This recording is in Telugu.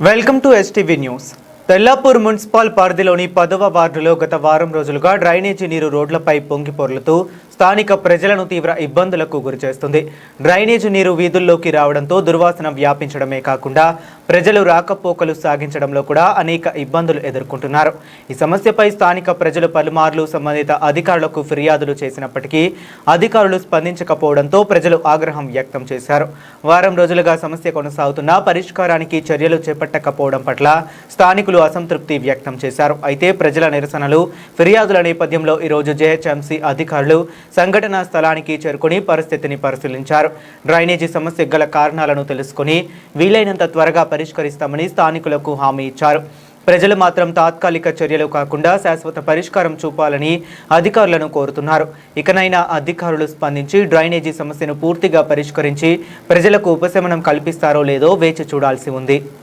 Welcome to STV news. Tellapur municipal పరిధిలోని 10వ వార్డులో గత వారం రోజులుగా డ్రైనేజీ నీరు రోడ్లపై పొంగి పొర్లుతూ స్థానిక ప్రజలను తీవ్ర ఇబ్బందులకు గురిచేస్తుంది. డ్రైనేజీ నీరు వీధుల్లోకి రావడంతో దుర్వాసన వ్యాపించడమే కాకుండా ప్రజలు రాకపోకలు సాగించడంలో కూడా అనేక ఇబ్బందులు ఎదుర్కొంటున్నారు. ఈ సమస్యపై స్థానిక ప్రజలు పలుమార్లు సంబంధిత అధికారులకు ఫిర్యాదులు చేసినప్పటికీ అధికారులు స్పందించకపోవడంతో ప్రజలు ఆగ్రహం వ్యక్తం చేశారు. వారం రోజులుగా సమస్య కొనసాగుతున్నా పరిష్కారానికి చర్యలు చేపట్టకపోవడం పట్ల స్థానికులు అసంతృప్తి వ్యక్తం చేశారు. అయితే ప్రజల నిరసనలు, ఫిర్యాదుల నేపథ్యంలో ఈరోజు జేహెచ్ఎంసీ అధికారులు సంఘటనా స్థలానికి చేరుకుని పరిస్థితిని పరిశీలించారు. డ్రైనేజీ సమస్య గల కారణాలను తెలుసుకుని వీలైనంత త్వరగా పరిష్కరిస్తామని స్థానికులకు హామీ ఇచ్చారు. ప్రజలు మాత్రం తాత్కాలిక చర్యలు కాకుండా శాశ్వత పరిష్కారం చూపాలని అధికారులను కోరుతున్నారు. ఇకనైనా అధికారులు స్పందించి డ్రైనేజీ సమస్యను పూర్తిగా పరిష్కరించి ప్రజలకు ఉపశమనం కల్పిస్తారో లేదో వేచి చూడాల్సి ఉంది.